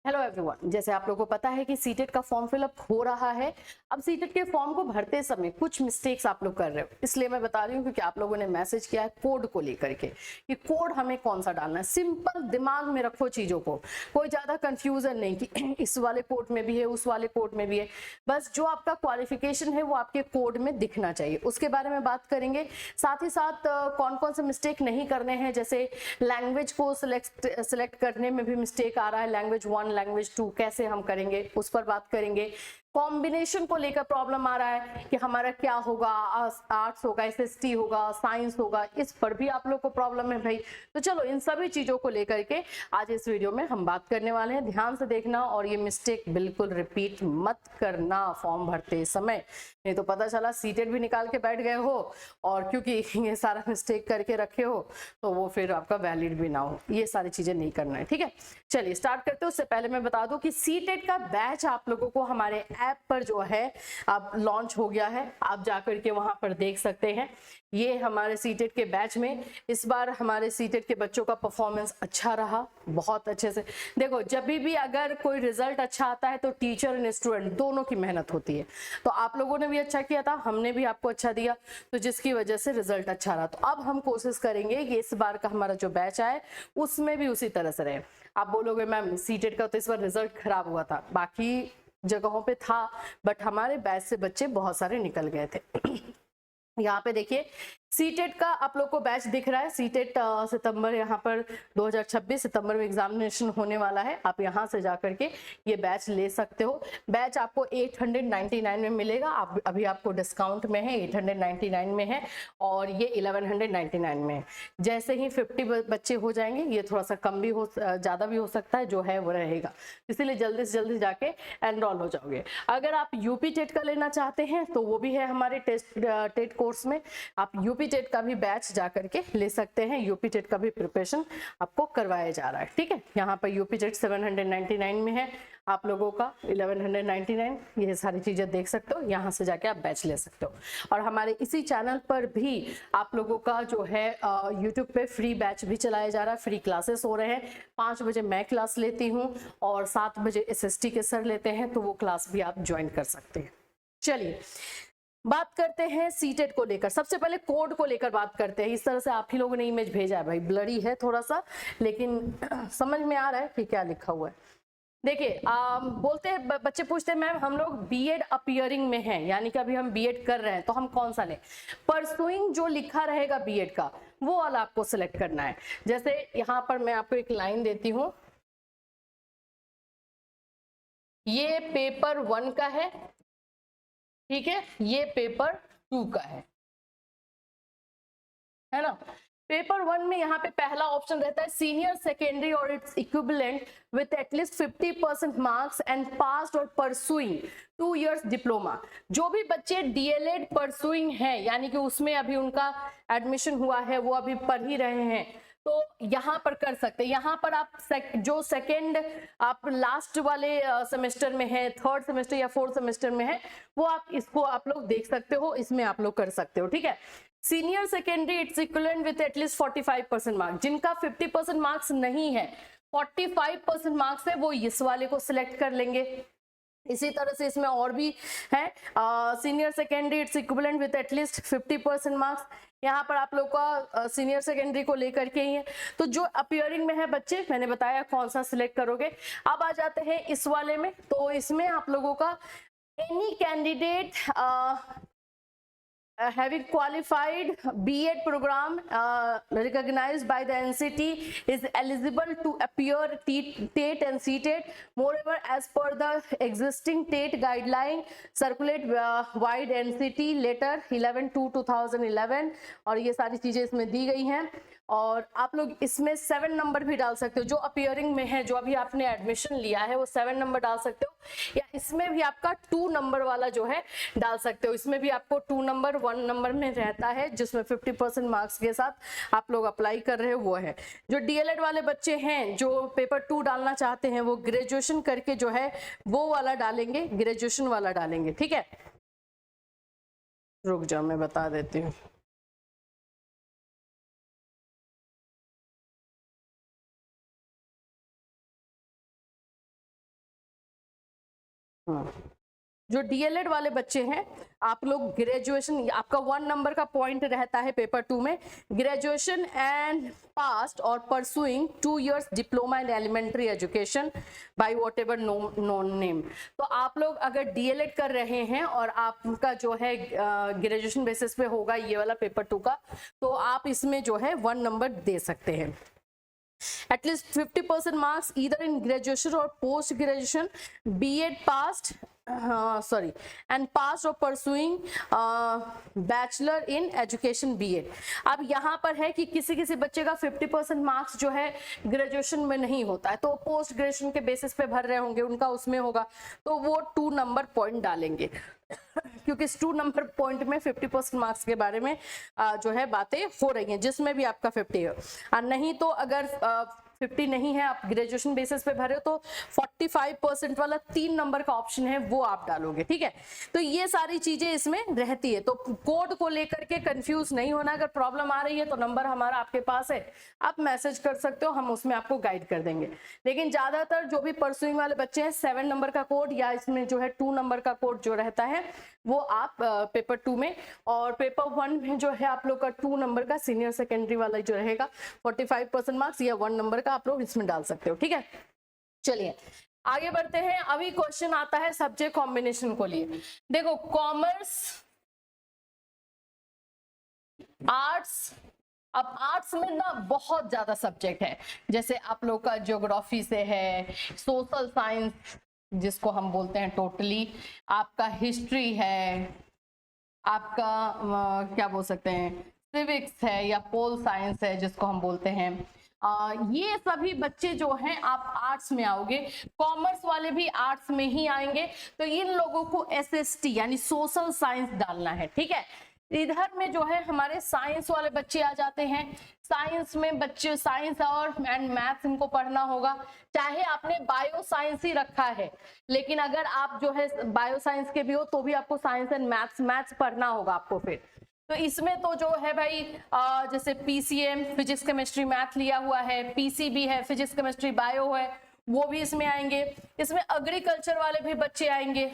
Hello everyone, जैसे आप लोगों को पता है कि सीटेट का फॉर्म फिलअप हो रहा है। अब सीटेट के फॉर्म को भरते समय कुछ मिस्टेक्स आप लोग कर रहे हो, इसलिए मैं बता रही हूँ क्योंकि आप लोगों ने मैसेज किया है कोड को लेकर के कि कोड हमें कौन सा डालना है। सिंपल दिमाग में रखो चीजों को, कोई ज्यादा कंफ्यूजन नहीं कि इस वाले कोड में भी है, उस वाले कोड में भी है। बस जो आपका क्वालिफिकेशन है वो आपके कोड में दिखना चाहिए, उसके बारे में बात करेंगे। साथ ही साथ कौन कौन से मिस्टेक नहीं करने हैं, जैसे लैंग्वेज को सिलेक्ट करने में भी मिस्टेक आ रहा है, लैंग्वेज 1 लैंग्वेज 2 कैसे हम करेंगे उस पर बात करेंगे। कॉम्बिनेशन को लेकर प्रॉब्लम आ रहा है कि हमारा क्या होगा, आर्ट्स होगा, एसएसटी होगा, साइंस होगा, इस पर भी आप लोग को प्रॉब्लम है भाई। तो चलो इन सभी चीजों को लेकर के आज इस वीडियो में हम बात करने वाले हैं। ध्यान से देखना और ये मिस्टेक बिल्कुल रिपीट मत करना फॉर्म भरते समय, नहीं तो पता चला सीटेट भी निकाल के बैठ गए हो और क्योंकि ये सारा मिस्टेक करके रखे हो तो वो फिर आपका वैलिड भी ना हो। ये सारी चीजें नहीं करना है, ठीक है। चलिए स्टार्ट करते हैं। उससे पहले मैं बता दूं कि सीटेट का बैच आप लोगों को हमारे ऐप पर जो है अब लॉन्च हो गया है, आप जाकर के वहां पर देख सकते हैं। ये हमारे सीटेट के बैच में इस बार हमारे सीटेट के बच्चों का परफॉर्मेंस अच्छा रहा, बहुत अच्छे से। देखो जब भी अगर कोई रिजल्ट अच्छा आता है तो टीचर एंड स्टूडेंट दोनों की मेहनत होती है। तो आप लोगों ने भी अच्छा किया था, हमने भी आपको अच्छा दिया, तो जिसकी वजह से रिजल्ट अच्छा रहा। तो अब हम कोशिश करेंगे कि इस बार का हमारा जो बैच आए उसमें भी उसी तरह से रहे। आप बोलोगे मैम सीटेट का तो इस बार रिजल्ट खराब हुआ था, बाकी जगहों पे था, बट हमारे बैच से बच्चे बहुत सारे निकल गए थे। यहाँ पे देखिए सीटेट का आप लोग को बैच दिख रहा है। सीटेट सितंबर यहाँ पर 2026 सितंबर में एग्जामिनेशन होने वाला है। आप यहाँ से जाकर के ये बैच ले सकते हो। बैच आपको 899 में मिलेगा, आप अभी आपको डिस्काउंट में है, 899 में है और ये 1199 में है। जैसे ही 50 बच्चे हो जाएंगे, ये थोड़ा सा कम भी हो, ज्यादा भी हो सकता है, जो है वो रहेगा, इसीलिए जल्दी से जल्दी जाके एनरोल हो जाओगे। अगर आप यूपी टेट का लेना चाहते हैं तो वो भी है हमारे टेट कोर्स में, आप यूपी टेट का भी बैच जाकर के ले सकते हैं। यूपी टेट का भी प्रिपरेशन आपको करवाया जा रहा है, ठीक है। यहाँ पर यूपी टेट 799 में है, आप लोगों का 1199। ये सारी चीजें देख सकते हो, यहाँ से जाके आप बैच ले सकते हो। और हमारे इसी चैनल पर भी आप लोगों का जो है यूट्यूब पे फ्री बैच भी चलाया जा रहा है, फ्री क्लासेस हो रहे हैं। 5 बजे मैं क्लास लेती हूँ और 7 बजे एसएसटी के सर लेते हैं, तो वो क्लास भी आप ज्वाइन कर सकते हैं। चलिए बात करते हैं सीटेट को लेकर। सबसे पहले कोड को लेकर बात करते हैं। इस तरह से आप ही लोगों ने इमेज भेजा है, भाई ब्लरी है थोड़ा सा, लेकिन समझ में आ रहा है कि क्या लिखा हुआ है। देखिए बोलते हैं बच्चे पूछते हैं मैम हम लोग बीएड अपीयरिंग में हैं, यानी कि अभी हम बीएड कर रहे हैं, तो हम कौन सा लें। परसुइंग जो लिखा रहेगा बीएड का वो वाला आपको सिलेक्ट करना है। जैसे यहाँ पर मैं आपको एक लाइन देती हूँ, ये पेपर 1 का है, ठीक है, ये पेपर 2 का है ना। पेपर 1 में यहाँ पे पहला ऑप्शन रहता है सीनियर सेकेंडरी और its equivalent with at least 50% marks and passed और परसुइंग 2 इयर्स डिप्लोमा। जो भी बच्चे डीएलएड परसुइंग हैं, यानी कि उसमें अभी उनका एडमिशन हुआ है, वो अभी पढ़ ही रहे हैं, तो यहाँ पर कर सकते हैं। यहाँ पर आप जो सेकेंड आप लास्ट वाले सेमेस्टर में है, 3rd सेमेस्टर या 4th सेमेस्टर में है, वो आप इसको आप लोग देख सकते हो, इसमें आप लोग कर सकते हो, ठीक है। Senior secondary its equivalent with at least 45% marks, जिनका 50% मार्क्स नहीं है, 45% मार्क्स है, वो इस वाले को सिलेक्ट कर लेंगे। इसी तरह से इसमें और भी है, senior secondary its equivalent with at least 50% marks. यहाँ पर आप लोग का सीनियर सेकेंडरी को लेकर के ही है। तो जो अपीयरिंग में है बच्चे, मैंने बताया कौन सा सिलेक्ट करोगे। अब आ जाते हैं इस वाले में, तो इसमें आप लोगों का any candidate having qualified B.Ed program recognized by the NCT is eligible to appear TET and CTET. Moreover, as per the existing TET guideline circulate wide NCT letter 11/2/2011, और ये सारी चीजें इसमें दी गई हैं। और आप लोग इसमें 7 नंबर भी डाल सकते हो, जो अपीयरिंग में है, जो अभी आपने एडमिशन लिया है वो 7 नंबर डाल सकते हो, या इसमें भी आपका 2 नंबर वाला जो है डाल सकते हो। इसमें भी आपको 2 नंबर 1 नंबर में रहता है, जिसमें 50% मार्क्स के साथ आप लोग अप्लाई कर रहे हो, वो है। जो डीएलएड वाले बच्चे हैं जो पेपर 2 डालना चाहते हैं, वो ग्रेजुएशन करके जो है वो वाला डालेंगे, ग्रेजुएशन वाला डालेंगे, ठीक है। रुक जाओ मैं बता देती हूँ। जो डीएलएड वाले बच्चे हैं, आप लोग ग्रेजुएशन, आपका 1 नंबर का पॉइंट रहता है पेपर 2 में, ग्रेजुएशन एंड पास्ट और pursuing 2 years diploma in elementary education by whatever known name. तो आप लोग अगर डीएलएड कर रहे हैं और आपका जो है ग्रेजुएशन बेसिस पे होगा ये वाला पेपर 2 का, तो आप इसमें जो है 1 नंबर दे सकते हैं। At least 50% marks either in graduation or post graduation, B.Ed passed, and passed or pursuing bachelor in education B.Ed। अब यहाँ पर है कि किसी किसी बच्चे का 50% मार्क्स जो है ग्रेजुएशन में नहीं होता है, तो पोस्ट ग्रेजुएशन के बेसिस पे भर रहे होंगे, उनका उसमें होगा, तो वो 2 नंबर पॉइंट डालेंगे क्योंकि इस 2 नंबर पॉइंट में 50% मार्क्स के बारे में जो है बातें हो रही हैं, जिसमें भी आपका 50 है। और नहीं तो अगर 50 नहीं है, आप ग्रेजुएशन बेसिस पे भरे हो, तो 45% वाला 3 नंबर का ऑप्शन है वो आप डालोगे, ठीक है। तो ये सारी चीजें इसमें रहती है, तो कोड को लेकर के कंफ्यूज नहीं होना। अगर प्रॉब्लम आ रही है तो नंबर हमारा आपके पास है, आप मैसेज कर सकते हो, हम उसमें आपको गाइड कर देंगे। लेकिन ज्यादातर जो भी परसुइंग वाले बच्चे हैं, 7 नंबर का कोड या इसमें जो है 2 नंबर का कोड जो रहता है वो आप पेपर 2 में, और पेपर 1 में जो है आप लोग का 2 नंबर का सीनियर सेकेंडरी वाला जो रहेगा 45% मार्क्स या 1 नंबर का आप लोग इसमें डाल सकते हो, ठीक है। चलिए आगे बढ़ते हैं। अभी क्वेश्चन आता है सब्जेक्ट कॉम्बिनेशन को लिए। देखो कॉमर्स, आर्ट्स, अब आर्ट्स में ना बहुत ज्यादा सब्जेक्ट है, जैसे आप लोग का ज्योग्राफी से है, सोशल साइंस जिसको हम बोलते हैं टोटली, आपका हिस्ट्री है, आपका क्या बोल सकते हैं सिविक्स है या पोल साइंस है जिसको हम बोलते हैं। ये सभी बच्चे जो हैं आप आर्ट्स में आओगे, कॉमर्स वाले भी आर्ट्स में ही आएंगे, तो इन लोगों को एसएसटी यानी सोशल साइंस डालना है, ठीक है। इधर में जो है हमारे साइंस वाले बच्चे आ जाते हैं, साइंस में बच्चे साइंस और एंड मैथ्स इनको पढ़ना होगा, चाहे आपने बायो साइंस ही रखा है, लेकिन अगर आप जो है बायो साइंस के भी हो तो भी आपको साइंस एंड मैथ्स पढ़ना होगा आपको फिर। तो इसमें तो जो है भाई जैसे पीसीएम फिजिक्स केमिस्ट्री मैथ लिया हुआ है, पीसीबी है फिजिक्स केमिस्ट्री बायो है, वो भी इसमें आएंगे। इसमें एग्रीकल्चर वाले भी बच्चे आएंगे,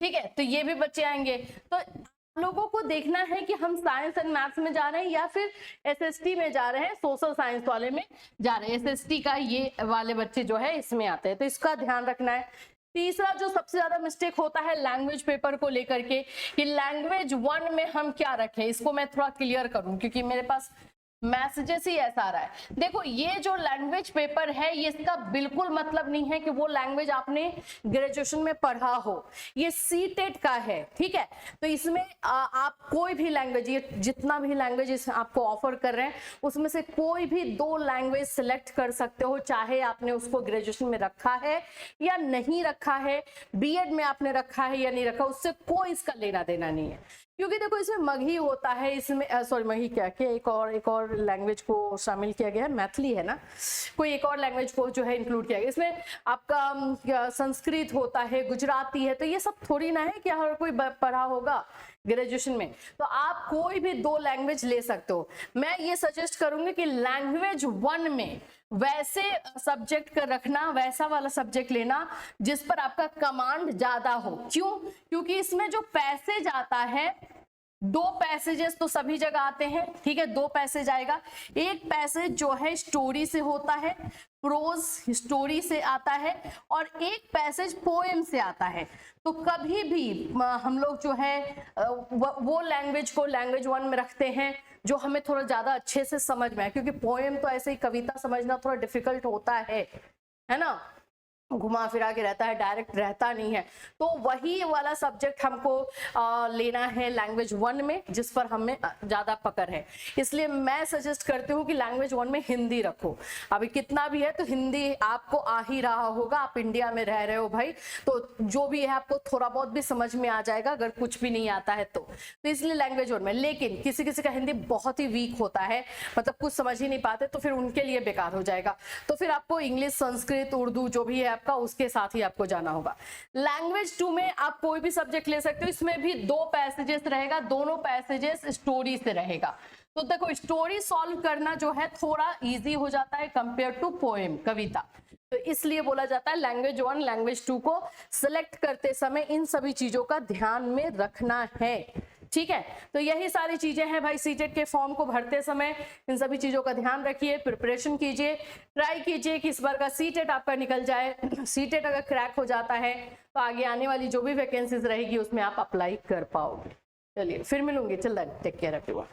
ठीक है, तो ये भी बच्चे आएंगे। तो लोगों को देखना है कि हम साइंस एंड मैथ्स में जा रहे हैं या फिर एसएसटी में जा रहे हैं, सोशल साइंस वाले में जा रहे हैं। एसएसटी का ये वाले बच्चे जो है इसमें आते हैं, तो इसका ध्यान रखना है। तीसरा जो सबसे ज्यादा मिस्टेक होता है लैंग्वेज पेपर को लेकर के, कि लैंग्वेज 1 में हम क्या रखें, इसको मैं थोड़ा क्लियर करूं क्योंकि मेरे पास मैसेजेस ही ऐसा आ रहा है। देखो ये जो लैंग्वेज पेपर है ये इसका बिल्कुल मतलब नहीं है कि वो लैंग्वेज आपने ग्रेजुएशन में पढ़ा हो, ये सीटेट का है, ठीक है। तो इसमें आप कोई भी लैंग्वेज, ये जितना भी लैंग्वेज आपको ऑफर कर रहे हैं उसमें से कोई भी 2 लैंग्वेज सिलेक्ट कर सकते हो, चाहे आपने उसको ग्रेजुएशन में रखा है या नहीं रखा है, बीएड में आपने रखा है या नहीं रखा, उससे कोई इसका लेना देना नहीं है। क्योंकि देखो इसमें मगही होता है, इसमें सॉरी मगही क्या क्या एक और लैंग्वेज को शामिल किया गया है, मैथिली है ना, कोई एक और लैंग्वेज को जो है इंक्लूड किया गया। इसमें आपका संस्कृत होता है, गुजराती है, तो ये सब थोड़ी ना है कि हर कोई पढ़ा होगा ग्रेजुएशन में, तो आप कोई भी 2 लैंग्वेज ले सकते हो। मैं ये सजेस्ट करूंगी कि लैंग्वेज 1 में वैसे सब्जेक्ट का रखना, वैसा वाला सब्जेक्ट लेना जिस पर आपका कमांड ज्यादा हो। क्यों? क्योंकि इसमें जो पैसेज आता है, 2 पैसेजेस तो सभी जगह आते हैं, ठीक है, 2 पैसेज आएगा। एक पैसेज जो है स्टोरी से होता है, प्रोज स्टोरी से आता है, और एक पैसेज पोएम से आता है। तो कभी भी हम लोग जो है वो लैंग्वेज को लैंग्वेज 1 में रखते हैं जो हमें थोड़ा ज्यादा अच्छे से समझ में आए, क्योंकि पोएम तो ऐसे ही कविता समझना थोड़ा डिफिकल्ट होता है ना, घुमा फिरा के रहता है, डायरेक्ट रहता नहीं है। तो वही वाला सब्जेक्ट हमको लेना है लैंग्वेज 1 में जिस पर हमें ज्यादा पकड़ है। इसलिए मैं सजेस्ट करती हूँ कि लैंग्वेज 1 में हिंदी रखो। अभी कितना भी है तो हिंदी आपको आ ही रहा होगा, आप इंडिया में रह रहे हो भाई, तो जो भी है आपको थोड़ा बहुत भी समझ में आ जाएगा अगर कुछ भी नहीं आता है तो इसलिए लैंग्वेज 1 में। लेकिन किसी किसी का हिंदी बहुत ही वीक होता है, मतलब कुछ समझ ही नहीं पाते, तो फिर उनके लिए बेकार हो जाएगा। तो फिर आपको इंग्लिश, संस्कृत, उर्दू जो भी है आपका उसके साथ ही आपको जाना होगा। लैंग्वेज 2 में आप कोई भी सब्जेक्ट ले सकते हो, इसमें भी 2 पैसेजेस रहेगा, दोनों पैसेजेस स्टोरी से रहेगा। तो देखो स्टोरी सॉल्व करना जो है थोड़ा इजी हो जाता है कंपेयर टू पोएम, कविता। तो इसलिए बोला जाता है लैंग्वेज 1 लैंग्वेज 2 को सिलेक्ट करते समय इन सभी चीजों का ध्यान में रखना है। ठीक है, तो यही सारी चीजें हैं भाई, सीटेट के फॉर्म को भरते समय इन सभी चीजों का ध्यान रखिए, प्रिपरेशन कीजिए, ट्राई कीजिए कि इस बार का सीटेट आपका निकल जाए। सीटेट अगर क्रैक हो जाता है तो आगे आने वाली जो भी वैकेंसीज रहेगी उसमें आप अप्लाई कर पाओगे। चलिए फिर मिलूंगी, till then take care everyone.